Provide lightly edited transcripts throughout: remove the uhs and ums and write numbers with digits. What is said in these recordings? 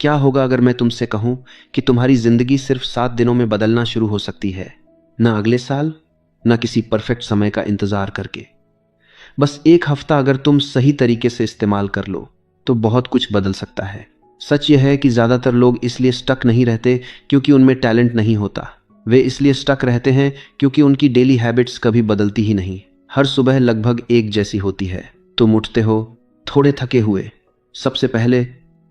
क्या होगा अगर मैं तुमसे कहूं कि तुम्हारी जिंदगी सिर्फ 7 दिनों में बदलना शुरू हो सकती है? ना अगले साल, ना किसी परफेक्ट समय का इंतजार करके। बस एक हफ्ता अगर तुम सही तरीके से इस्तेमाल कर लो तो बहुत कुछ बदल सकता है। सच यह है कि ज्यादातर लोग इसलिए स्टक नहीं रहते क्योंकि उनमें टैलेंट नहीं होता। वे इसलिए स्टक रहते हैं क्योंकि उनकी डेली हैबिट्स कभी बदलती ही नहीं। हर सुबह लगभग एक जैसी होती है। तुम उठते हो थोड़े थके हुए, सबसे पहले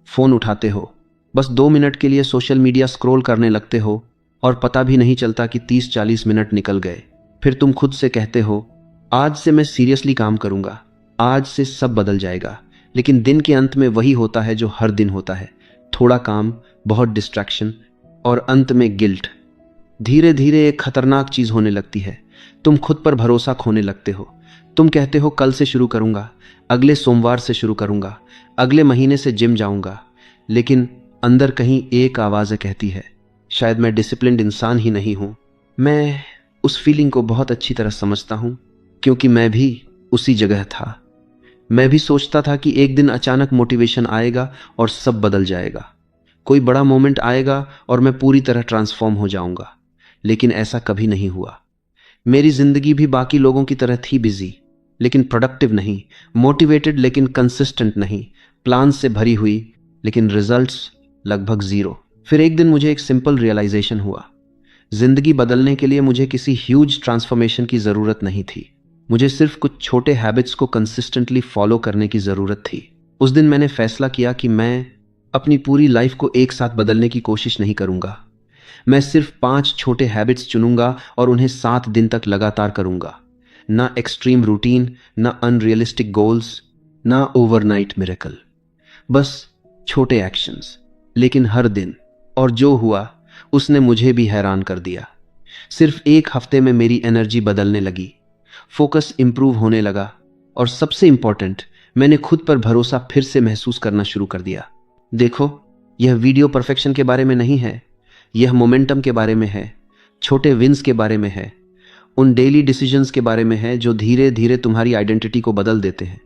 फोन उठाते हो, बस 2 मिनट के लिए सोशल मीडिया स्क्रॉल करने लगते हो और पता भी नहीं चलता कि 30-40 मिनट निकल गए। फिर तुम खुद से कहते हो, आज से मैं सीरियसली काम करूंगा, आज से सब बदल जाएगा। लेकिन दिन के अंत में वही होता है जो हर दिन होता है, थोड़ा काम, बहुत डिस्ट्रैक्शन और अंत में गिल्ट। धीरे धीरे एक खतरनाक चीज होने लगती है। तुम खुद पर भरोसा खोने लगते हो। तुम कहते हो कल से शुरू करूंगा, अगले सोमवार से शुरू करूंगा, अगले महीने से जिम जाऊंगा। लेकिन अंदर कहीं एक आवाज कहती है, शायद मैं डिसिप्लिन्ड इंसान ही नहीं हूं। मैं उस फीलिंग को बहुत अच्छी तरह समझता हूं क्योंकि मैं भी उसी जगह था। मैं भी सोचता था कि एक दिन अचानक मोटिवेशन आएगा और सब बदल जाएगा। कोई बड़ा मोमेंट आएगा और मैं पूरी तरह ट्रांसफॉर्म हो जाऊंगा। लेकिन ऐसा कभी नहीं हुआ। मेरी जिंदगी भी बाकी लोगों की तरह थी, बिजी लेकिन प्रोडक्टिव नहीं, मोटिवेटेड लेकिन कंसिस्टेंट नहीं, प्लान से भरी हुई लेकिन रिजल्ट्स लगभग जीरो। फिर एक दिन मुझे एक सिंपल रियलाइजेशन हुआ। जिंदगी बदलने के लिए मुझे किसी ह्यूज ट्रांसफॉर्मेशन की जरूरत नहीं थी। मुझे सिर्फ कुछ छोटे हैबिट्स को कंसिस्टेंटली फॉलो करने की जरूरत थी। उस दिन मैंने फैसला किया कि मैं अपनी पूरी लाइफ को एक साथ बदलने की कोशिश नहीं करूंगा। मैं सिर्फ 5 छोटे हैबिट्स चुनूंगा और उन्हें 7 दिन तक लगातार करूंगा। ना एक्सट्रीम रूटीन, ना अनरियलिस्टिक गोल्स, ना ओवरनाइट मिरेकल, बस छोटे एक्शंस, लेकिन हर दिन। और जो हुआ उसने मुझे भी हैरान कर दिया। सिर्फ एक हफ्ते में मेरी एनर्जी बदलने लगी, फोकस इंप्रूव होने लगा और सबसे इंपॉर्टेंट, मैंने खुद पर भरोसा फिर से महसूस करना शुरू कर दिया। देखो, यह वीडियो परफेक्शन के बारे में नहीं है, यह मोमेंटम के बारे में है, छोटे विंस के बारे में है, उन डेली डिसीजंस के बारे में है जो धीरे धीरे तुम्हारी आइडेंटिटी को बदल देते हैं।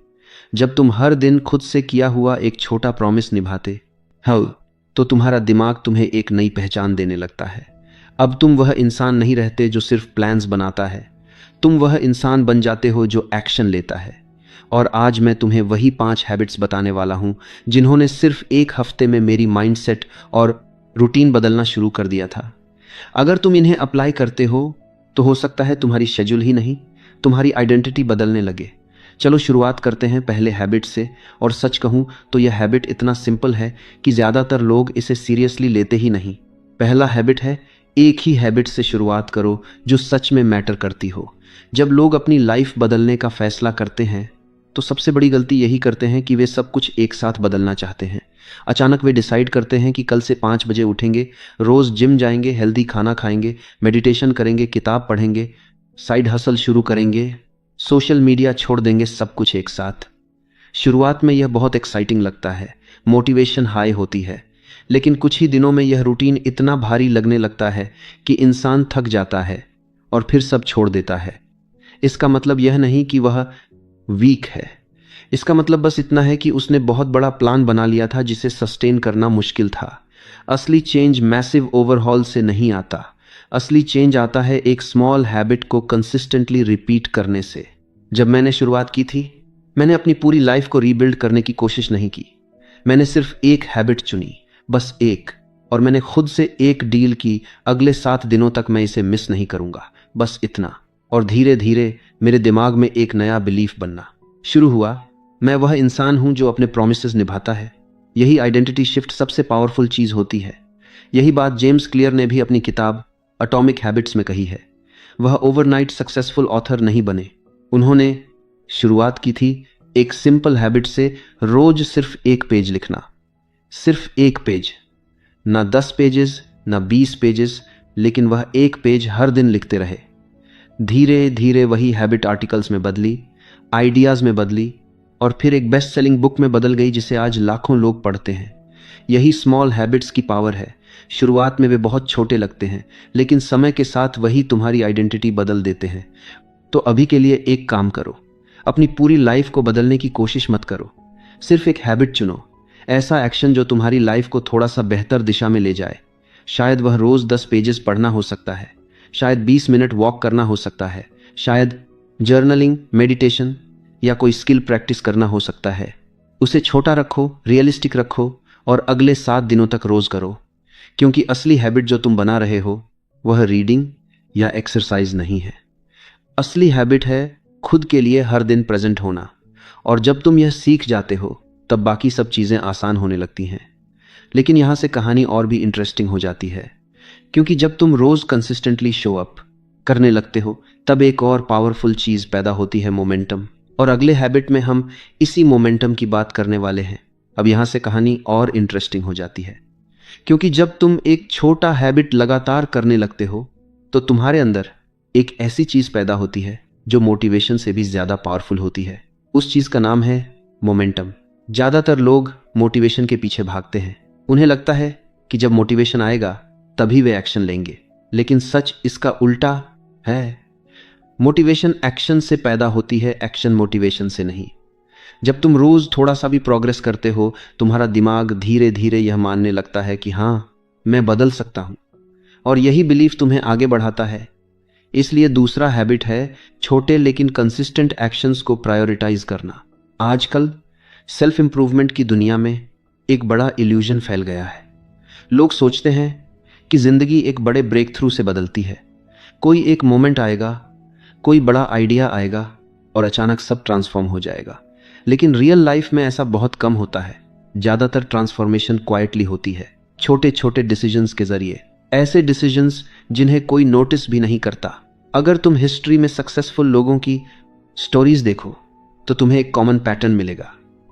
जब तुम हर दिन खुद से किया हुआ एक छोटा प्रॉमिस निभाते हो तो तुम्हारा दिमाग तुम्हें एक नई पहचान देने लगता है। अब तुम वह इंसान नहीं रहते जो सिर्फ प्लान्स बनाता है, तुम वह इंसान बन जाते हो जो एक्शन लेता है। और आज मैं तुम्हें वही 5 हैबिट्स बताने वाला हूं जिन्होंने सिर्फ एक हफ्ते में मेरी माइंडसेट और रूटीन बदलना शुरू कर दिया था। अगर तुम इन्हें अप्लाई करते हो तो हो सकता है तुम्हारी शेड्यूल ही नहीं, तुम्हारी आइडेंटिटी बदलने लगे। चलो शुरुआत करते हैं पहले हैबिट से। और सच कहूं तो यह हैबिट इतना सिंपल है कि ज़्यादातर लोग इसे सीरियसली लेते ही नहीं। पहला हैबिट है, एक ही हैबिट से शुरुआत करो जो सच में मैटर करती हो। जब लोग अपनी लाइफ बदलने का फैसला करते हैं तो सबसे बड़ी गलती यही करते हैं कि वे सब कुछ एक साथ बदलना चाहते हैं। अचानक वे डिसाइड करते हैं कि कल से 5 बजे उठेंगे, रोज जिम जाएंगे, हेल्दी खाना खाएंगे, मेडिटेशन करेंगे, किताब पढ़ेंगे, साइड हसल शुरू करेंगे, सोशल मीडिया छोड़ देंगे, सब कुछ एक साथ। शुरुआत में यह बहुत एक्साइटिंग लगता है, मोटिवेशन हाई होती है, लेकिन कुछ ही दिनों में यह रूटीन इतना भारी लगने लगता है कि इंसान थक जाता है और फिर सब छोड़ देता है। इसका मतलब यह नहीं कि वह वीक है, इसका मतलब बस इतना है कि उसने बहुत बड़ा प्लान बना लिया था जिसे सस्टेन करना मुश्किल था। असली चेंज मैसिव ओवरहॉल से नहीं आता, असली चेंज आता है एक स्मॉल हैबिट को कंसिस्टेंटली रिपीट करने से। जब मैंने शुरुआत की थी, मैंने अपनी पूरी लाइफ को रीबिल्ड करने की कोशिश नहीं की। मैंने सिर्फ एक हैबिट चुनी, बस एक, और मैंने खुद से एक डील की, अगले 7 दिनों तक मैं इसे मिस नहीं करूंगा, बस इतना। और धीरे धीरे मेरे दिमाग में एक नया बिलीफ बनना शुरू हुआ, मैं वह इंसान हूं जो अपने प्रॉमिसेस निभाता है। यही आइडेंटिटी शिफ्ट सबसे पावरफुल चीज होती है। यही बात जेम्स क्लियर ने भी अपनी किताब एटॉमिक हैबिट्स में कही है। वह ओवरनाइट सक्सेसफुल ऑथर नहीं बने, उन्होंने शुरुआत की थी एक सिंपल हैबिट से, रोज सिर्फ एक पेज लिखना, सिर्फ एक पेज, ना 10 पेजेस, ना 20 पेजेस, लेकिन वह एक पेज हर दिन लिखते रहे। धीरे धीरे वही हैबिट आर्टिकल्स में बदली, आइडियाज में बदली और फिर एक बेस्ट सेलिंग बुक में बदल गई जिसे आज लाखों लोग पढ़ते हैं। यही स्मॉल हैबिट्स की पावर है। शुरुआत में वे बहुत छोटे लगते हैं, लेकिन समय के साथ वही तुम्हारी आइडेंटिटी बदल देते हैं। तो अभी के लिए एक काम करो, अपनी पूरी लाइफ को बदलने की कोशिश मत करो, सिर्फ एक हैबिट चुनो। ऐसा एक्शन जो तुम्हारी लाइफ को थोड़ा सा बेहतर दिशा में ले जाए। शायद वह रोज 10 पेजेस पढ़ना हो सकता है, शायद 20 मिनट वॉक करना हो सकता है, शायद जर्नलिंग, मेडिटेशन या कोई स्किल प्रैक्टिस करना हो सकता है। उसे छोटा रखो, रियलिस्टिक रखो और अगले 7 दिनों तक रोज करो, क्योंकि असली हैबिट जो तुम बना रहे हो वह रीडिंग या एक्सरसाइज नहीं है। असली हैबिट है खुद के लिए हर दिन प्रेजेंट होना, और जब तुम यह सीख जाते हो तब बाकी सब चीजें आसान होने लगती हैं। लेकिन यहां से कहानी और भी इंटरेस्टिंग हो जाती है, क्योंकि जब तुम रोज कंसिस्टेंटली शो अप करने लगते हो तब एक और पावरफुल चीज पैदा होती है, मोमेंटम। और अगले हैबिट में हम इसी मोमेंटम की बात करने वाले हैं। अब यहां से कहानी और इंटरेस्टिंग हो जाती है, क्योंकि जब तुम एक छोटा हैबिट लगातार करने लगते हो तो तुम्हारे अंदर एक ऐसी चीज पैदा होती है जो मोटिवेशन से भी ज्यादा पावरफुल होती है। उस चीज का नाम है मोमेंटम। ज्यादातर लोग मोटिवेशन के पीछे भागते हैं। उन्हें लगता है कि जब मोटिवेशन आएगा तभी वे एक्शन लेंगे, लेकिन सच इसका उल्टा है। मोटिवेशन एक्शन से पैदा होती है, एक्शन मोटिवेशन से नहीं। जब तुम रोज थोड़ा सा भी प्रोग्रेस करते हो, तुम्हारा दिमाग धीरे धीरे यह मानने लगता है कि हाँ, मैं बदल सकता हूं, और यही बिलीफ तुम्हें आगे बढ़ाता है। इसलिए दूसरा हैबिट है छोटे लेकिन कंसिस्टेंट एक्शंस को प्रायोरिटाइज करना। आजकल सेल्फ इंप्रूवमेंट की दुनिया में एक बड़ा इल्यूजन फैल गया है। लोग सोचते हैं कि जिंदगी एक बड़े ब्रेक थ्रू से बदलती है। कोई एक मोमेंट आएगा, कोई बड़ा आइडिया आएगा और अचानक सब ट्रांसफॉर्म हो जाएगा। लेकिन रियल लाइफ में ऐसा बहुत कम होता है। ज्यादातर ट्रांसफॉर्मेशन क्वाइटली होती है, छोटे छोटे डिसीजंस के जरिए, ऐसे डिसीजंस जिन्हें कोई नोटिस भी नहीं करता। अगर तुम हिस्ट्री में सक्सेसफुल लोगों की स्टोरीज देखो तो तुम्हें एक कॉमन पैटर्न मिलेगा।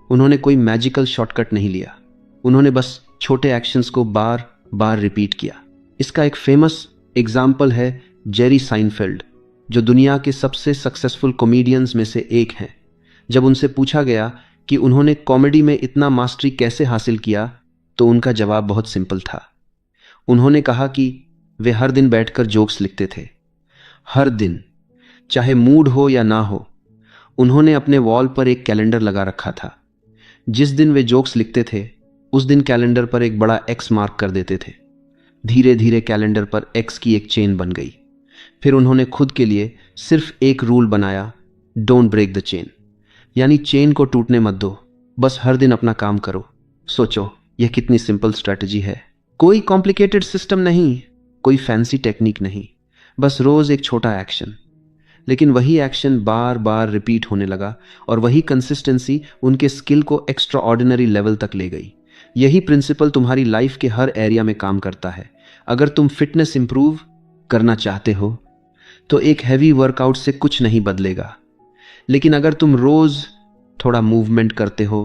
उन्होंने कोई मैजिकल शॉर्टकट नहीं लिया, उन्होंने बस छोटे एक्शंस को बार बार रिपीट किया। इसका एक फेमस एग्जाम्पल है जेरी साइनफेल्ड, जो दुनिया के सबसे सक्सेसफुल कॉमेडियंस में से एक हैं। जब उनसे पूछा गया कि उन्होंने कॉमेडी में इतना मास्टरी कैसे हासिल किया, तो उनका जवाब बहुत सिंपल था। उन्होंने कहा कि वे हर दिन बैठकर जोक्स लिखते थे। हर दिन, चाहे मूड हो या ना हो। उन्होंने अपने वॉल पर एक कैलेंडर लगा रखा था। जिस दिन वे जोक्स लिखते थे उस दिन कैलेंडर पर एक बड़ा एक्स मार्क कर देते थे। धीरे धीरे कैलेंडर पर एक्स की एक चेन बन गई। फिर उन्होंने खुद के लिए सिर्फ एक रूल बनाया, डोंट ब्रेक द चेन, यानी चेन को टूटने मत दो, बस हर दिन अपना काम करो। सोचो यह कितनी सिंपल स्ट्रैटेजी है। कोई कॉम्प्लिकेटेड सिस्टम नहीं, कोई फैंसी टेक्निक नहीं, बस रोज एक छोटा एक्शन। लेकिन वही एक्शन बार बार रिपीट होने लगा और वही कंसिस्टेंसी उनके स्किल को एक्स्ट्रा ऑर्डिनरी लेवल तक ले गई। यही प्रिंसिपल तुम्हारी लाइफ के हर एरिया में काम करता है। अगर तुम फिटनेस इंप्रूव करना चाहते हो तो एक हैवी वर्कआउट से कुछ नहीं बदलेगा, लेकिन अगर तुम रोज थोड़ा मूवमेंट करते हो,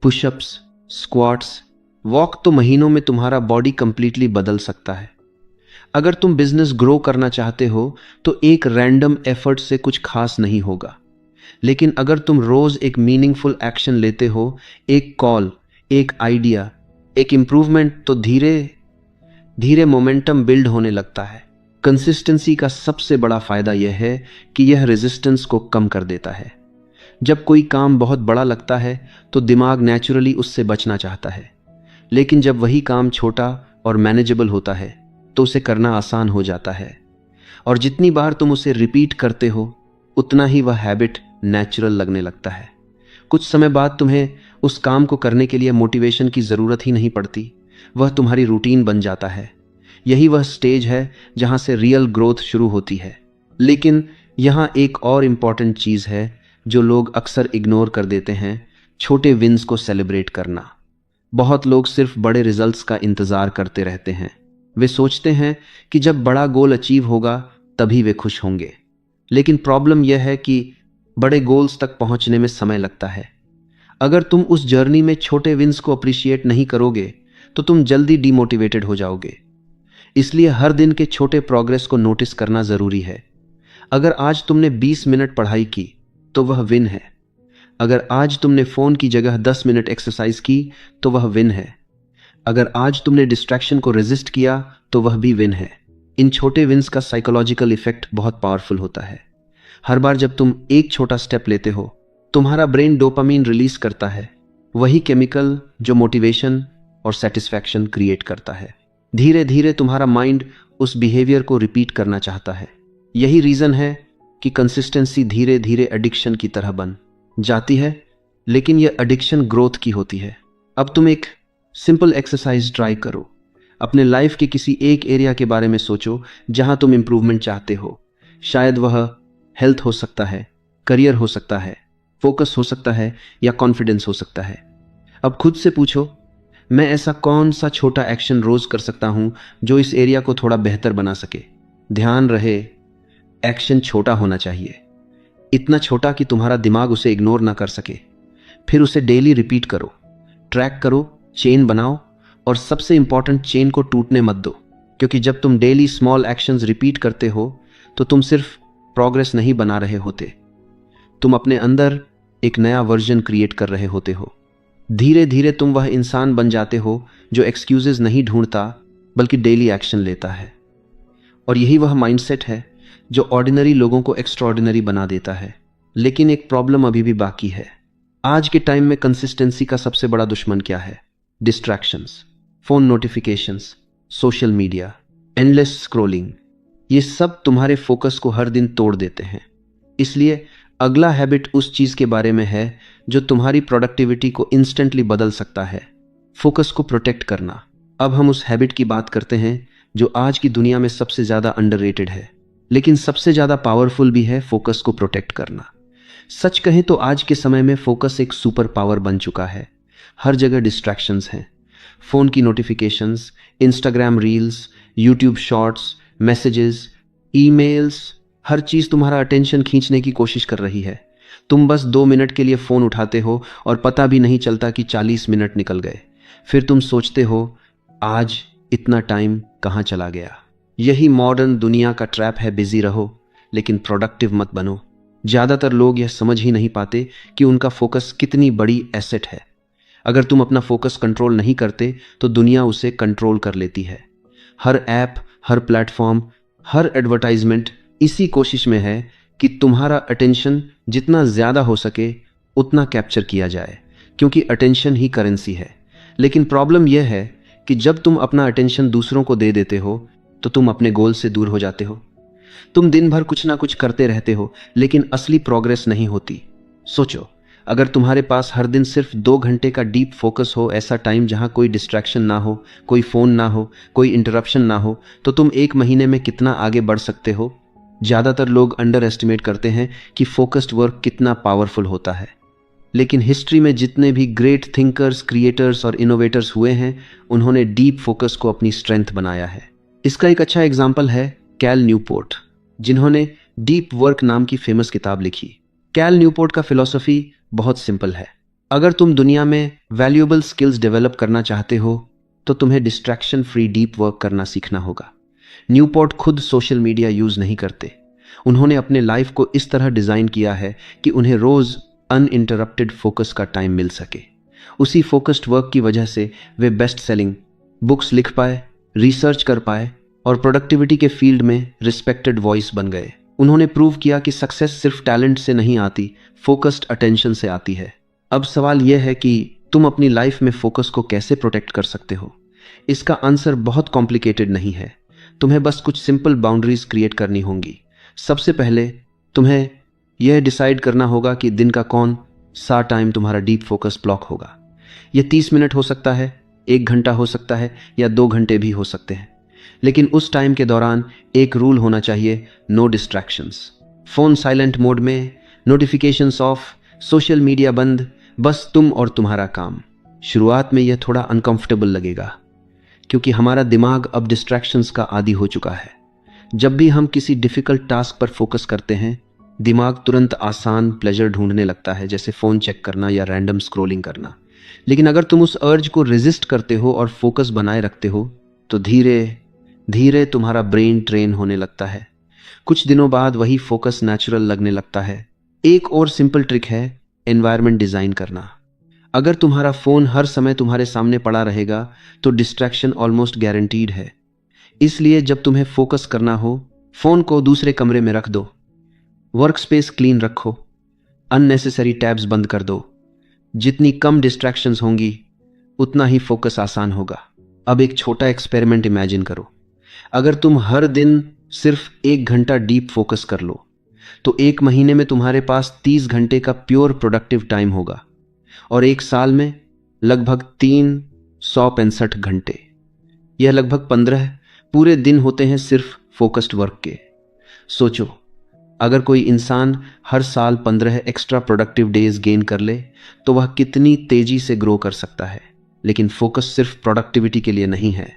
पुशअप्स, स्क्वाट्स, वॉक, तो महीनों में तुम्हारा बॉडी कंप्लीटली बदल सकता है। अगर तुम बिजनेस ग्रो करना चाहते हो तो एक रैंडम एफर्ट से कुछ खास नहीं होगा, लेकिन अगर तुम रोज एक मीनिंगफुल एक्शन लेते हो, एक कॉल, एक आइडिया, एक इंप्रूवमेंट, तो धीरे धीरे मोमेंटम बिल्ड होने लगता है। कंसिस्टेंसी का सबसे बड़ा फायदा यह है कि यह रेजिस्टेंस को कम कर देता है। जब कोई काम बहुत बड़ा लगता है तो दिमाग नेचुरली उससे बचना चाहता है, लेकिन जब वही काम छोटा और मैनेजेबल होता है तो उसे करना आसान हो जाता है। और जितनी बार तुम उसे रिपीट करते हो उतना ही वह हैबिट नेचुरल लगने लगता है। कुछ समय बाद तुम्हें उस काम को करने के लिए मोटिवेशन की ज़रूरत ही नहीं पड़ती, वह तुम्हारी रूटीन बन जाता है। यही वह स्टेज है जहां से रियल ग्रोथ शुरू होती है। लेकिन यहाँ एक और इम्पॉर्टेंट चीज़ है जो लोग अक्सर इग्नोर कर देते हैं, छोटे विन्स को सेलिब्रेट करना। बहुत लोग सिर्फ बड़े रिजल्ट्स का इंतज़ार करते रहते हैं। वे सोचते हैं कि जब बड़ा गोल अचीव होगा तभी वे खुश होंगे। लेकिन प्रॉब्लम यह है कि बड़े गोल्स तक पहुंचने में समय लगता है। अगर तुम उस जर्नी में छोटे विन्स को अप्रिशिएट नहीं करोगे तो तुम जल्दी डीमोटिवेटेड हो जाओगे। इसलिए हर दिन के छोटे प्रोग्रेस को नोटिस करना ज़रूरी है। अगर आज तुमने 20 मिनट पढ़ाई की तो वह विन है। अगर आज तुमने फ़ोन की जगह 10 मिनट एक्सरसाइज की तो वह विन है। अगर आज तुमने डिस्ट्रैक्शन को रेजिस्ट किया तो वह भी विन है। इन छोटे विन्स का साइकोलॉजिकल इफेक्ट बहुत पावरफुल होता है। हर बार जब तुम एक छोटा स्टेप लेते हो तुम्हारा ब्रेन डोपामीन रिलीज करता है। वही केमिकल जो मोटिवेशन और सेटिस्फैक्शन क्रिएट करता है। धीरे धीरे तुम्हारा माइंड उस बिहेवियर को रिपीट करना चाहता है। यही रीजन है कि कंसिस्टेंसी धीरे धीरे एडिक्शन की तरह बन जाती है, लेकिन यह एडिक्शन ग्रोथ की होती है। अब तुम एक सिंपल एक्सरसाइज ट्राई करो। अपने लाइफ के किसी एक एरिया के बारे में सोचो जहां तुम इंप्रूवमेंट चाहते हो। शायद वह हेल्थ हो सकता है, करियर हो सकता है, फोकस हो सकता है या कॉन्फिडेंस हो सकता है। अब खुद से पूछो, मैं ऐसा कौन सा छोटा एक्शन रोज कर सकता हूं जो इस एरिया को थोड़ा बेहतर बना सके। ध्यान रहे, एक्शन छोटा होना चाहिए, इतना छोटा कि तुम्हारा दिमाग उसे इग्नोर ना कर सके। फिर उसे डेली रिपीट करो, ट्रैक करो, चेन बनाओ, और सबसे इंपॉर्टेंट, चेन को टूटने मत दो। क्योंकि जब तुम डेली स्मॉल एक्शंस रिपीट करते हो तो तुम सिर्फ प्रोग्रेस नहीं बना रहे होते, तुम अपने अंदर एक नया वर्जन क्रिएट कर रहे होते हो। धीरे धीरे तुम वह इंसान बन जाते हो जो एक्सक्यूजेस नहीं ढूंढता बल्कि डेली एक्शन लेता है। और यही वह माइंडसेट है जो ऑर्डिनरी लोगों को एक्स्ट्राऑर्डिनरी बना देता है। लेकिन एक प्रॉब्लम अभी भी बाकी है। आज के टाइम में कंसिस्टेंसी का सबसे बड़ा दुश्मन क्या है? Distractions, phone notifications, social media, endless scrolling. ये सब तुम्हारे फोकस को हर दिन तोड़ देते हैं। इसलिए अगला हैबिट उस चीज के बारे में है जो तुम्हारी प्रोडक्टिविटी को इंस्टेंटली बदल सकता है, फोकस को प्रोटेक्ट करना। अब हम उस हैबिट की बात करते हैं जो आज की दुनिया में सबसे ज्यादा अंडररेटेड है, लेकिन सबसे ज्यादा पावरफुल भी है, फोकस को प्रोटेक्ट करना। सच कहें तो आज के समय में फोकस एक सुपर पावर बन चुका है। हर जगह डिस्ट्रैक्शंस हैं, फोन की notifications, Instagram reels, YouTube shorts, messages, emails, हर चीज तुम्हारा अटेंशन खींचने की कोशिश कर रही है। तुम बस 2 मिनट के लिए फोन उठाते हो और पता भी नहीं चलता कि 40 मिनट निकल गए। फिर तुम सोचते हो, आज इतना टाइम कहाँ चला गया। यही मॉडर्न दुनिया का ट्रैप है। बिजी रहो लेकिन प्रोडक्टिव मत बनो। ज्यादातर लोग यह समझ ही नहीं पाते कि उनका फोकस कितनी बड़ी एसेट है। अगर तुम अपना फोकस कंट्रोल नहीं करते तो दुनिया उसे कंट्रोल कर लेती है। हर ऐप, हर प्लेटफॉर्म, हर एडवर्टाइजमेंट इसी कोशिश में है कि तुम्हारा अटेंशन जितना ज्यादा हो सके उतना कैप्चर किया जाए, क्योंकि अटेंशन ही करेंसी है। लेकिन प्रॉब्लम यह है कि जब तुम अपना अटेंशन दूसरों को दे देते हो तो तुम अपने गोल से दूर हो जाते हो। तुम दिन भर कुछ ना कुछ करते रहते हो लेकिन असली प्रोग्रेस नहीं होती। सोचो, अगर तुम्हारे पास हर दिन सिर्फ 2 घंटे का डीप फोकस हो, ऐसा टाइम जहां कोई डिस्ट्रैक्शन ना हो, कोई फोन ना हो, कोई इंटरप्शन ना हो, तो तुम 1 महीने में कितना आगे बढ़ सकते हो। ज्यादातर लोग अंडर एस्टिमेट करते हैं कि फोकस्ड वर्क कितना पावरफुल होता है। लेकिन हिस्ट्री में जितने भी ग्रेट थिंकर्स, क्रिएटर्स और इनोवेटर्स हुए हैं, उन्होंने डीप फोकस को अपनी स्ट्रेंथ बनाया है। इसका एक अच्छा एग्जाम्पल है कैल न्यूपोर्ट, जिन्होंने डीप वर्क नाम की फेमस किताब लिखी। कैल न्यूपोर्ट का फिलॉसफी बहुत सिंपल है। अगर तुम दुनिया में वैल्यूएबल स्किल्स डेवलप करना चाहते हो तो तुम्हें डिस्ट्रैक्शन फ्री डीप वर्क करना सीखना होगा। न्यूपोर्ट खुद सोशल मीडिया यूज नहीं करते। उन्होंने अपने लाइफ को इस तरह डिजाइन किया है कि उन्हें रोज अनइंटरप्टेड फोकस का टाइम मिल सके। उसी फोकस्ड वर्क की वजह से वे बेस्ट सेलिंग बुक्स लिख पाए, रिसर्च कर पाए और प्रोडक्टिविटी के फील्ड में रिस्पेक्टेड वॉइस बन गए। उन्होंने प्रूव किया कि सक्सेस सिर्फ टैलेंट से नहीं आती, फोकस्ड अटेंशन से आती है। अब सवाल यह है कि तुम अपनी लाइफ में फोकस को कैसे प्रोटेक्ट कर सकते हो। इसका आंसर बहुत कॉम्प्लिकेटेड नहीं है। तुम्हें बस कुछ सिंपल बाउंड्रीज क्रिएट करनी होंगी। सबसे पहले तुम्हें यह डिसाइड करना होगा कि दिन का कौन सा टाइम तुम्हारा डीप फोकस ब्लॉक होगा। यह 30 मिनट हो सकता है, 1 घंटा हो सकता है या 2 घंटे भी हो सकते हैं। लेकिन उस टाइम के दौरान एक रूल होना चाहिए, no distractions. Phone silent mode में, नोटिफिकेशंस ऑफ, सोशल मीडिया बंद, बस तुम और तुम्हारा काम। शुरुआत में यह थोड़ा अनकंफर्टेबल लगेगा क्योंकि हमारा दिमाग अब डिस्ट्रैक्शंस का आदी हो चुका है। जब भी हम किसी डिफिकल्ट टास्क पर फोकस करते हैं, दिमाग तुरंत आसान प्लेजर ढूंढने लगता है, जैसे फोन चेक करना या रैंडम स्क्रॉलिंग करना। लेकिन अगर तुम उस अर्ज को रेजिस्ट करते हो और फोकस बनाए रखते हो तो धीरे धीरे तुम्हारा ब्रेन ट्रेन होने लगता है। कुछ दिनों बाद वही फोकस नेचुरल लगने लगता है। एक और सिंपल ट्रिक है एनवायरनमेंट डिजाइन करना। अगर तुम्हारा फोन हर समय तुम्हारे सामने पड़ा रहेगा तो डिस्ट्रैक्शन ऑलमोस्ट गारंटीड है। इसलिए जब तुम्हें फोकस करना हो, फोन को दूसरे कमरे में रख दो, वर्क स्पेस क्लीन रखो, अननेसेसरी टैब्स बंद कर दो, जितनी कम डिस्ट्रैक्शंस होंगी उतना ही फोकस आसान होगा। अब एक छोटा एक्सपेरिमेंट इमेजिन करो। अगर तुम हर दिन सिर्फ 1 घंटा डीप फोकस कर लो तो 1 महीने में तुम्हारे पास 30 घंटे का प्योर प्रोडक्टिव टाइम होगा और 1 साल में लगभग 365 घंटे। यह लगभग 15 पूरे दिन होते हैं सिर्फ फोकस्ड वर्क के। सोचो, अगर कोई इंसान हर साल 15 एक्स्ट्रा प्रोडक्टिव डेज गेन कर ले तो वह कितनी तेजी से ग्रो कर सकता है। लेकिन फोकस सिर्फ प्रोडक्टिविटी के लिए नहीं है,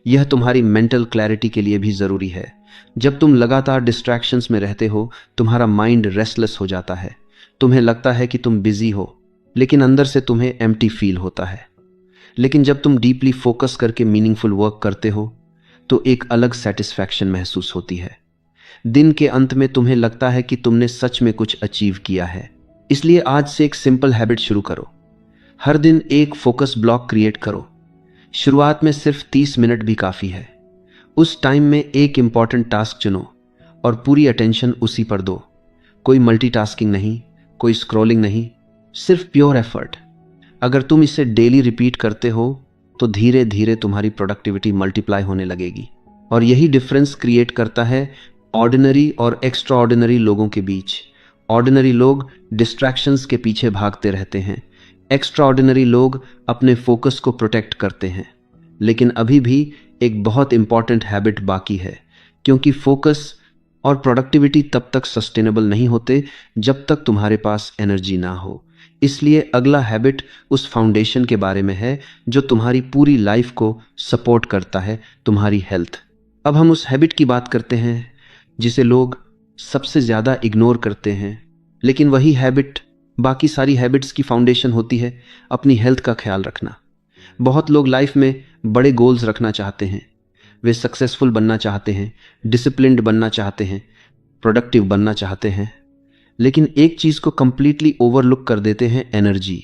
यह तुम्हारी मेंटल क्लैरिटी के लिए भी जरूरी है। जब तुम लगातार डिस्ट्रैक्शंस में रहते हो, तुम्हारा माइंड रेस्टलेस हो जाता है। तुम्हें लगता है कि तुम बिजी हो, लेकिन अंदर से तुम्हें एम्प्टी फील होता है। लेकिन जब तुम डीपली फोकस करके मीनिंगफुल वर्क करते हो तो एक अलग सेटिस्फैक्शन महसूस होती है। दिन के अंत में तुम्हें लगता है कि तुमने सच में कुछ अचीव किया है। इसलिए आज से एक सिंपल हैबिट शुरू करो। हर दिन एक फोकस ब्लॉक क्रिएट करो। शुरुआत में सिर्फ 30 मिनट भी काफ़ी है। उस टाइम में एक इम्पॉर्टेंट टास्क चुनो और पूरी अटेंशन उसी पर दो। कोई मल्टीटास्किंग नहीं, कोई स्क्रॉलिंग नहीं, सिर्फ प्योर एफर्ट। अगर तुम इसे डेली रिपीट करते हो तो धीरे धीरे तुम्हारी प्रोडक्टिविटी मल्टीप्लाई होने लगेगी। और यही डिफरेंस क्रिएट करता है ऑर्डिनरी और एक्स्ट्रा ऑर्डिनरी लोगों के बीच। ऑर्डिनरी लोग डिस्ट्रैक्शंस के पीछे भागते रहते हैं, एक्स्ट्रा ऑर्डिनरी लोग अपने फोकस को प्रोटेक्ट करते हैं। लेकिन अभी भी एक बहुत इंपॉर्टेंट हैबिट बाकी है, क्योंकि फोकस और प्रोडक्टिविटी तब तक सस्टेनेबल नहीं होते जब तक तुम्हारे पास एनर्जी ना हो। इसलिए अगला हैबिट उस फाउंडेशन के बारे में है जो तुम्हारी पूरी लाइफ को सपोर्ट करता है, तुम्हारी हेल्थ। अब हम उस हैबिट की बात करते हैं जिसे लोग सबसे ज़्यादा इग्नोर करते हैं, लेकिन वही हैबिट बाकी सारी हैबिट्स की फाउंडेशन होती है, अपनी हेल्थ का ख्याल रखना। बहुत लोग लाइफ में बड़े गोल्स रखना चाहते हैं, वे सक्सेसफुल बनना चाहते हैं, डिसिप्लिन्ड बनना चाहते हैं, प्रोडक्टिव बनना चाहते हैं, लेकिन एक चीज़ को कंप्लीटली ओवरलुक कर देते हैं, एनर्जी।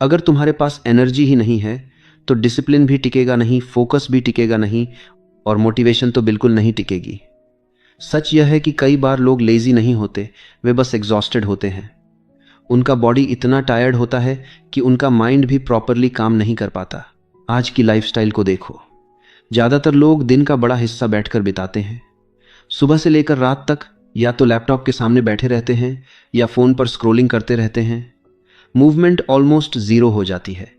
अगर तुम्हारे पास एनर्जी ही नहीं है तो डिसिप्लिन भी टिकेगा नहीं, फोकस भी टिकेगा नहीं और मोटिवेशन तो बिल्कुल नहीं टिकेगी। सच यह है कि कई बार लोग लेजी नहीं होते, वे बस एग्जॉस्टेड होते हैं। उनका बॉडी इतना टायर्ड होता है कि उनका माइंड भी प्रॉपरली काम नहीं कर पाता। आज की लाइफस्टाइल को देखो, ज़्यादातर लोग दिन का बड़ा हिस्सा बैठकर बिताते हैं। सुबह से लेकर रात तक या तो लैपटॉप के सामने बैठे रहते हैं या फ़ोन पर स्क्रॉलिंग करते रहते हैं। मूवमेंट ऑलमोस्ट ज़ीरो हो जाती है।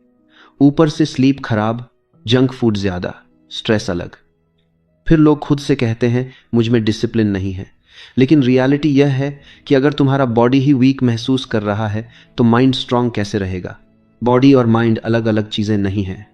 ऊपर से स्लीप खराब, जंक फूड ज़्यादा, स्ट्रेस अलग। फिर लोग खुद से कहते हैं मुझ में डिसिप्लिन नहीं है। लेकिन रियलिटी यह है कि अगर तुम्हारा बॉडी ही वीक महसूस कर रहा है तो माइंड स्ट्रांग कैसे रहेगा। बॉडी और माइंड अलग अलग चीज़ें नहीं हैं,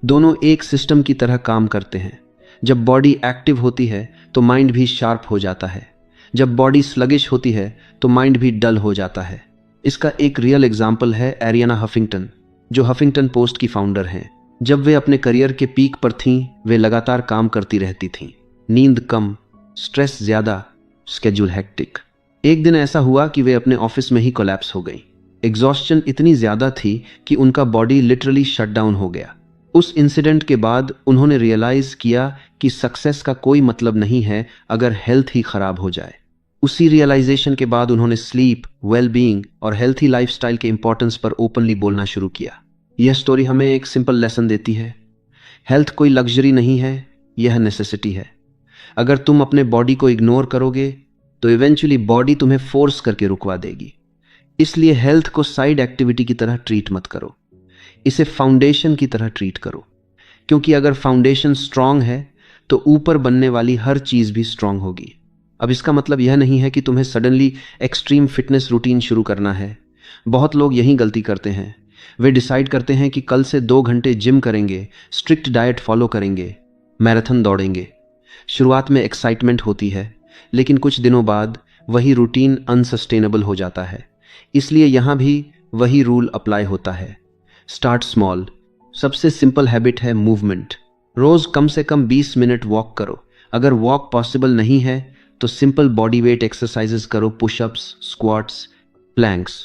दोनों एक सिस्टम की तरह काम करते हैं। जब बॉडी एक्टिव होती है तो माइंड भी शार्प हो जाता है, जब बॉडी स्लगिश होती है तो माइंड भी डल हो जाता है। इसका एक रियल एग्जाम्पल है एरियाना हफिंगटन, जो हफिंगटन पोस्ट की फाउंडर हैं। जब वे अपने करियर के पीक पर थीं, वे लगातार काम करती रहती थीं। नींद कम, स्ट्रेस ज़्यादा, स्केड्यूल हेक्टिक। एक दिन ऐसा हुआ कि वे अपने ऑफिस में ही कोलैप्स हो गई। एग्जॉस्शन इतनी ज़्यादा थी कि उनका बॉडी लिटरली शट डाउन हो गया। उस इंसिडेंट के बाद उन्होंने रियलाइज़ किया कि सक्सेस का कोई मतलब नहीं है अगर हेल्थ ही खराब हो जाए। उसी रियलाइजेशन के बाद उन्होंने स्लीप, वेलबीइंग और हेल्थी लाइफस्टाइल के इंपॉर्टेंस पर ओपनली बोलना शुरू किया। यह स्टोरी हमें एक सिंपल लेसन देती है, हेल्थ कोई लग्जरी नहीं है, यह नेसेसिटी है। अगर तुम अपने बॉडी को इग्नोर करोगे तो इवेंचुअली बॉडी तुम्हें फोर्स करके रुकवा देगी। इसलिए हेल्थ को साइड एक्टिविटी की तरह ट्रीट मत करो, इसे फाउंडेशन की तरह ट्रीट करो। क्योंकि अगर फाउंडेशन स्ट्रांग है तो ऊपर बनने वाली हर चीज़ भी स्ट्रांग होगी। अब इसका मतलब यह नहीं है कि तुम्हें सडनली एक्सट्रीम फिटनेस रूटीन शुरू करना है। बहुत लोग यही गलती करते हैं। वे डिसाइड करते हैं कि कल से 2 घंटे जिम करेंगे, स्ट्रिक्ट डाइट फॉलो करेंगे, मैराथन दौड़ेंगे। शुरुआत में एक्साइटमेंट होती है, लेकिन कुछ दिनों बाद वही रूटीन अनसस्टेनेबल हो जाता है। इसलिए यहाँ भी वही रूल अप्लाई होता है, स्टार्ट स्मॉल। सबसे सिंपल हैबिट है मूवमेंट। रोज कम से कम 20 मिनट वॉक करो। अगर वॉक पॉसिबल नहीं है तो सिंपल बॉडी वेट एक्सरसाइजेस करो, पुशअप्स, स्क्वाट्स, प्लैंक्स।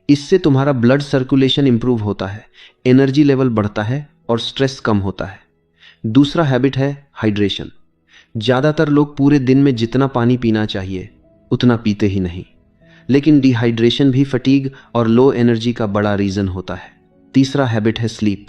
इससे तुम्हारा ब्लड सर्कुलेशन इंप्रूव होता है, एनर्जी लेवल बढ़ता है और स्ट्रेस कम होता है। दूसरा हैबिट है हाइड्रेशन। ज़्यादातर लोग पूरे दिन में जितना पानी पीना चाहिए उतना पीते ही नहीं। लेकिन डिहाइड्रेशन भी फटीग और लो एनर्जी का बड़ा रीजन होता है। तीसरा हैबिट है स्लीप।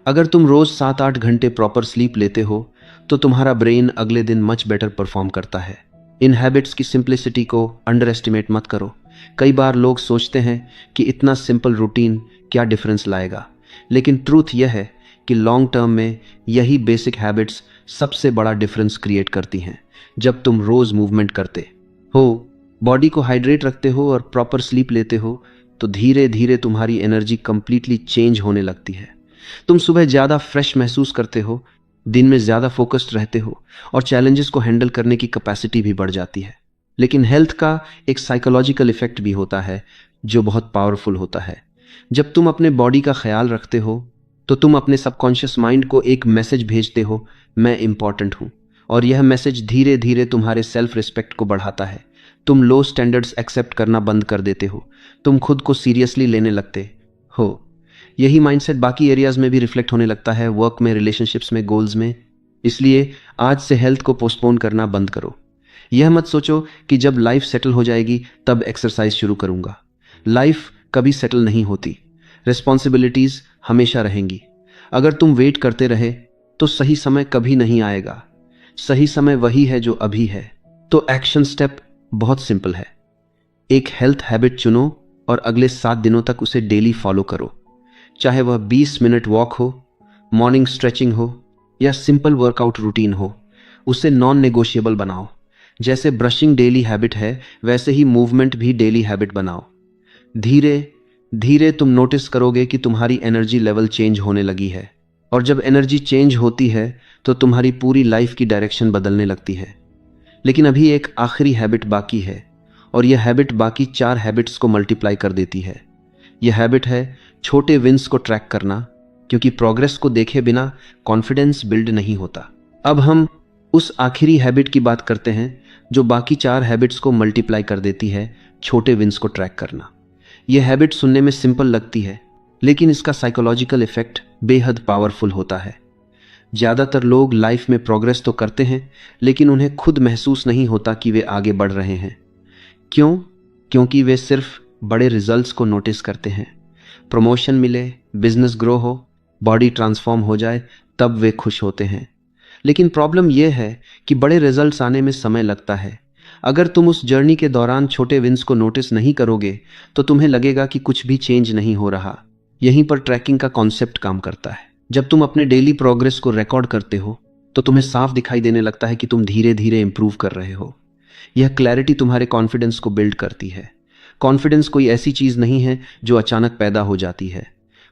अगर तुम रोज 7-8 घंटे प्रॉपर स्लीप लेते हो तो तुम्हारा ब्रेन अगले दिन मच बेटर परफॉर्म करता है। इन हैबिट्स की सिंप्लिसिटी को अंडर एस्टिमेट मत करो। कई बार लोग सोचते हैं कि इतना सिंपल रूटीन क्या डिफरेंस लाएगा, लेकिन ट्रूथ यह है कि लॉन्ग टर्म में यही बेसिक हैबिट्स सबसे बड़ा डिफरेंस क्रिएट करती हैं। जब तुम रोज मूवमेंट करते हो, बॉडी को हाइड्रेट रखते हो और प्रॉपर स्लीप लेते हो तो धीरे धीरे तुम्हारी एनर्जी कंप्लीटली चेंज होने लगती है। तुम सुबह ज़्यादा फ्रेश महसूस करते हो, दिन में ज़्यादा फोकस्ड रहते हो और चैलेंजेस को हैंडल करने की कैपेसिटी भी बढ़ जाती है। लेकिन हेल्थ का एक साइकोलॉजिकल इफेक्ट भी होता है जो बहुत पावरफुल होता है। जब तुम अपने बॉडी का ख्याल रखते हो तो तुम अपने सबकॉन्शियस माइंड को एक मैसेज भेजते हो, मैं इंपॉर्टेंट हूँ, और यह मैसेज धीरे धीरे तुम्हारे सेल्फ रिस्पेक्ट को बढ़ाता है। तुम लो स्टैंडर्ड्स एक्सेप्ट करना बंद कर देते हो, तुम खुद को सीरियसली लेने लगते हो। यही माइंडसेट बाकी एरियाज में भी रिफ्लेक्ट होने लगता है, वर्क में, रिलेशनशिप्स में, गोल्स में। इसलिए आज से हेल्थ को पोस्टपोन करना बंद करो। यह मत सोचो कि जब लाइफ सेटल हो जाएगी तब एक्सरसाइज शुरू करूंगा। लाइफ कभी सेटल नहीं होती, रिस्पॉन्सिबिलिटीज हमेशा रहेंगी। अगर तुम वेट करते रहे तो सही समय कभी नहीं आएगा। सही समय वही है जो अभी है। तो एक्शन स्टेप बहुत सिंपल है। एक हेल्थ हैबिट चुनो और अगले 7 दिनों तक उसे डेली फॉलो करो। चाहे वह 20 मिनट वॉक हो, मॉर्निंग स्ट्रेचिंग हो या सिंपल वर्कआउट रूटीन हो, उसे नॉन नेगोशिएबल बनाओ। जैसे ब्रशिंग डेली हैबिट है, वैसे ही मूवमेंट भी डेली हैबिट बनाओ। धीरे धीरे तुम नोटिस करोगे कि तुम्हारी एनर्जी लेवल चेंज होने लगी है, और जब एनर्जी चेंज होती है तो तुम्हारी पूरी लाइफ की डायरेक्शन बदलने लगती है। लेकिन अभी एक आखिरी हैबिट बाकी है, और यह हैबिट बाकी 4 हैबिट्स को मल्टीप्लाई कर देती है। यह हैबिट है छोटे विंस को ट्रैक करना, क्योंकि प्रोग्रेस को देखे बिना कॉन्फिडेंस बिल्ड नहीं होता। अब हम उस आखिरी हैबिट की बात करते हैं जो बाकी 4 हैबिट्स को मल्टीप्लाई कर देती है, छोटे विंस को ट्रैक करना। यह हैबिट सुनने में सिंपल लगती है, लेकिन इसका साइकोलॉजिकल इफेक्ट बेहद पावरफुल होता है। ज़्यादातर लोग लाइफ में प्रोग्रेस तो करते हैं, लेकिन उन्हें खुद महसूस नहीं होता कि वे आगे बढ़ रहे हैं। क्यों? क्योंकि वे सिर्फ बड़े रिजल्ट्स को नोटिस करते हैं। प्रमोशन मिले, बिजनेस ग्रो हो, बॉडी ट्रांसफॉर्म हो जाए, तब वे खुश होते हैं। लेकिन प्रॉब्लम यह है कि बड़े रिजल्ट्स आने में समय लगता है। अगर तुम उस जर्नी के दौरान छोटे विंस को नोटिस नहीं करोगे तो तुम्हें लगेगा कि कुछ भी चेंज नहीं हो रहा। यहीं पर ट्रैकिंग का कॉन्सेप्ट काम करता है। जब तुम अपने डेली प्रोग्रेस को रिकॉर्ड करते हो तो तुम्हें साफ दिखाई देने लगता है कि तुम धीरे धीरे इंप्रूव कर रहे हो। यह क्लैरिटी तुम्हारे कॉन्फिडेंस को बिल्ड करती है। कॉन्फिडेंस कोई ऐसी चीज़ नहीं है जो अचानक पैदा हो जाती है।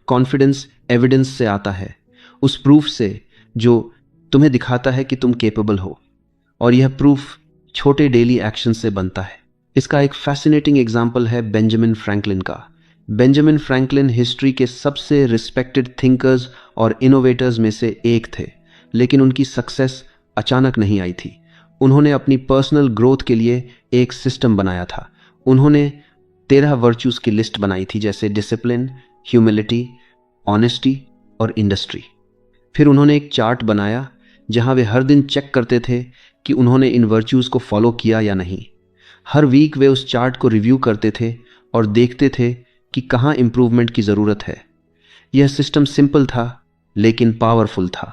कॉन्फिडेंस एविडेंस से आता है, उस प्रूफ से जो तुम्हें दिखाता है कि तुम केपेबल हो, और यह प्रूफ छोटे डेली एक्शन से बनता है। इसका एक फैसिनेटिंग एग्जाम्पल है बेंजामिन फ्रैंकलिन का। बेंजामिन फ्रैंकलिन हिस्ट्री के सबसे रिस्पेक्टेड थिंकर्स और इनोवेटर्स में से एक थे, लेकिन उनकी सक्सेस अचानक नहीं आई थी। उन्होंने अपनी पर्सनल ग्रोथ के लिए एक सिस्टम बनाया था। उन्होंने 13 वर्च्यूज़ की लिस्ट बनाई थी, जैसे डिसिप्लिन, ह्यूमिलिटी, ऑनेस्टी और इंडस्ट्री। फिर उन्होंने एक चार्ट बनाया जहां वे हर दिन चेक करते थे कि उन्होंने इन वर्च्यूज़ को फॉलो किया या नहीं। हर वीक वे उस चार्ट को रिव्यू करते थे और देखते थे कि कहाँ इंप्रूवमेंट की ज़रूरत है। यह सिस्टम सिंपल था लेकिन पावरफुल था,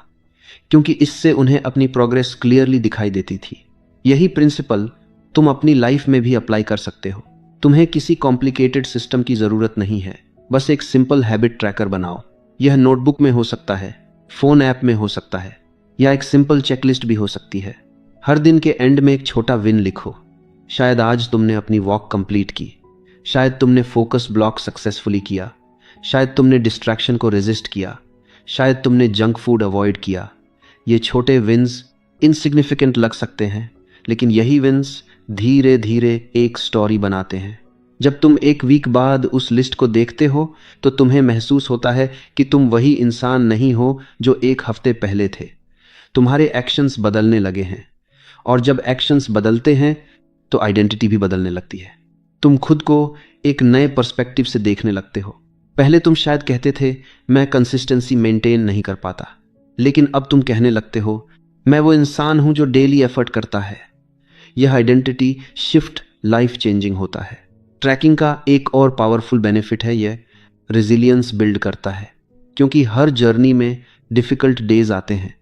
क्योंकि इससे उन्हें अपनी प्रोग्रेस क्लियरली दिखाई देती थी। यही प्रिंसिपल तुम अपनी लाइफ में भी अप्लाई कर सकते हो। तुम्हें किसी कॉम्प्लिकेटेड सिस्टम की ज़रूरत नहीं है, बस एक सिंपल हैबिट ट्रैकर बनाओ। यह नोटबुक में हो सकता है, फ़ोन ऐप में हो सकता है, या एक सिंपल चेकलिस्ट भी हो सकती है। हर दिन के एंड में एक छोटा विन लिखो। शायद आज तुमने अपनी वॉक कंप्लीट की, शायद तुमने फोकस ब्लॉक सक्सेसफुली किया, शायद तुमने डिस्ट्रैक्शन को रेजिस्ट किया, शायद तुमने जंक फूड अवॉइड किया। ये छोटे विन्स इनसिग्निफिकेंट लग सकते हैं, लेकिन यही विन्स धीरे धीरे एक स्टोरी बनाते हैं। जब तुम एक वीक बाद उस लिस्ट को देखते हो तो तुम्हें महसूस होता है कि तुम वही इंसान नहीं हो जो एक हफ्ते पहले थे। तुम्हारे एक्शंस बदलने लगे हैं, और जब एक्शंस बदलते हैं तो आइडेंटिटी भी बदलने लगती है। तुम खुद को एक नए पर्सपेक्टिव से देखने लगते हो। पहले तुम शायद कहते थे मैं कंसिस्टेंसी मेंटेन नहीं कर पाता, लेकिन अब तुम कहने लगते हो मैं वो इंसान हूं जो डेली एफर्ट करता है। यह आइडेंटिटी शिफ्ट लाइफ चेंजिंग होता है। ट्रैकिंग का एक और पावरफुल बेनिफिट है, यह रेजिलियंस बिल्ड करता है। क्योंकि हर जर्नी में डिफ़िकल्ट डेज आते हैं,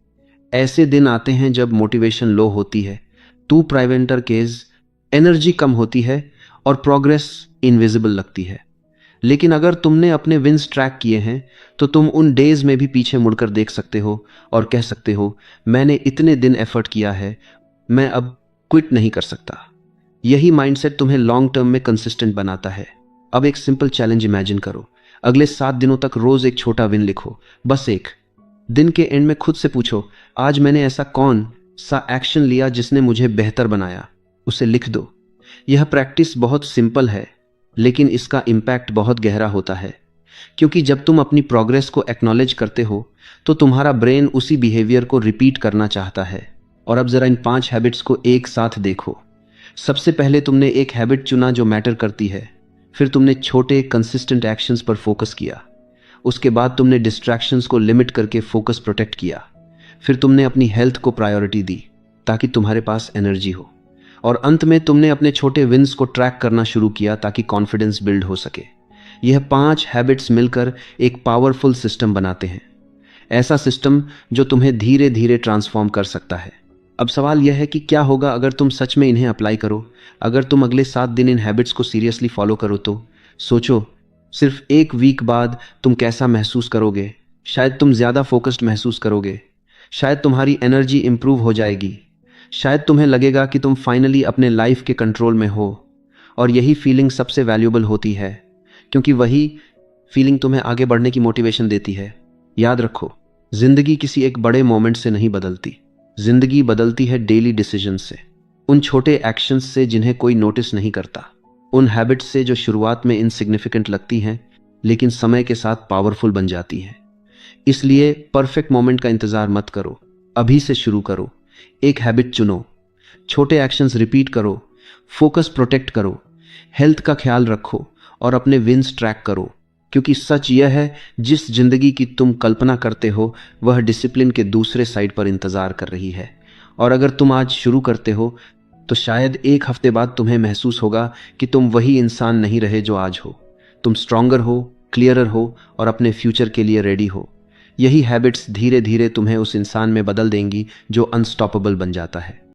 ऐसे दिन आते हैं जब मोटिवेशन लो होती है, टू प्राइवेंटर केस एनर्जी कम होती है और प्रोग्रेस इनविजिबल लगती है। लेकिन अगर तुमने अपने विंस ट्रैक किए हैं तो तुम उन डेज में भी पीछे मुड़कर देख सकते हो और कह सकते हो, मैंने इतने दिन एफर्ट किया है, मैं अब क्विट नहीं कर सकता। यही माइंडसेट तुम्हें लॉन्ग टर्म में कंसिस्टेंट बनाता है। अब एक सिंपल चैलेंज इमेजिन करो। अगले 7 दिनों तक रोज एक छोटा विन लिखो, बस एक। दिन के एंड में खुद से पूछो, आज मैंने ऐसा कौन सा एक्शन लिया जिसने मुझे बेहतर बनाया, उसे लिख दो। यह प्रैक्टिस बहुत सिंपल है, लेकिन इसका इम्पैक्ट बहुत गहरा होता है। क्योंकि जब तुम अपनी प्रोग्रेस को एक्नॉलेज करते हो तो तुम्हारा ब्रेन उसी बिहेवियर को रिपीट करना चाहता है। और अब जरा इन 5 हैबिट्स को एक साथ देखो। सबसे पहले तुमने एक हैबिट चुना जो मैटर करती है, फिर तुमने छोटे कंसिस्टेंट एक्शंस पर फोकस किया, उसके बाद तुमने डिस्ट्रैक्शंस को लिमिट करके फोकस प्रोटेक्ट किया, फिर तुमने अपनी हेल्थ को प्रायोरिटी दी ताकि तुम्हारे पास एनर्जी हो, और अंत में तुमने अपने छोटे विन्स को ट्रैक करना शुरू किया ताकि कॉन्फिडेंस बिल्ड हो सके। यह 5 हैबिट्स मिलकर एक पावरफुल सिस्टम बनाते हैं, ऐसा सिस्टम जो तुम्हें धीरे धीरे ट्रांसफॉर्म कर सकता है। अब सवाल यह है कि क्या होगा अगर तुम सच में इन्हें अप्लाई करो। अगर तुम अगले 7 दिन इन हैबिट्स को सीरियसली फॉलो करो तो सोचो, सिर्फ 1 वीक बाद तुम कैसा महसूस करोगे। शायद तुम ज़्यादा फोकस्ड महसूस करोगे, शायद तुम्हारी एनर्जी इंप्रूव हो जाएगी, शायद तुम्हें लगेगा कि तुम फाइनली अपने लाइफ के कंट्रोल में हो। और यही फीलिंग सबसे वैल्यूबल होती है, क्योंकि वही फीलिंग तुम्हें आगे बढ़ने की मोटिवेशन देती है। याद रखो, जिंदगी किसी एक बड़े मोमेंट से नहीं बदलती, जिंदगी बदलती है डेली डिसीजन से, उन छोटे एक्शंस से जिन्हें कोई नोटिस नहीं करता, उन हैबिट्स से जो शुरुआत में इनसिग्निफिकेंट लगती हैं लेकिन समय के साथ पावरफुल बन जाती हैं। इसलिए परफेक्ट मोमेंट का इंतजार मत करो, अभी से शुरू करो। एक हैबिट चुनो, छोटे एक्शंस रिपीट करो, फोकस प्रोटेक्ट करो, हेल्थ का ख्याल रखो और अपने विंस ट्रैक करो। क्योंकि सच यह है, जिस जिंदगी की तुम कल्पना करते हो वह डिसिप्लिन के दूसरे साइड पर इंतजार कर रही है। और अगर तुम आज शुरू करते हो तो शायद 1 हफ्ते बाद तुम्हें महसूस होगा कि तुम वही इंसान नहीं रहे जो आज हो। तुम स्ट्रॉन्गर हो, क्लियरर हो और अपने फ्यूचर के लिए रेडी हो। यही हैबिट्स धीरे धीरे तुम्हें उस इंसान में बदल देंगी जो अनस्टॉपेबल बन जाता है।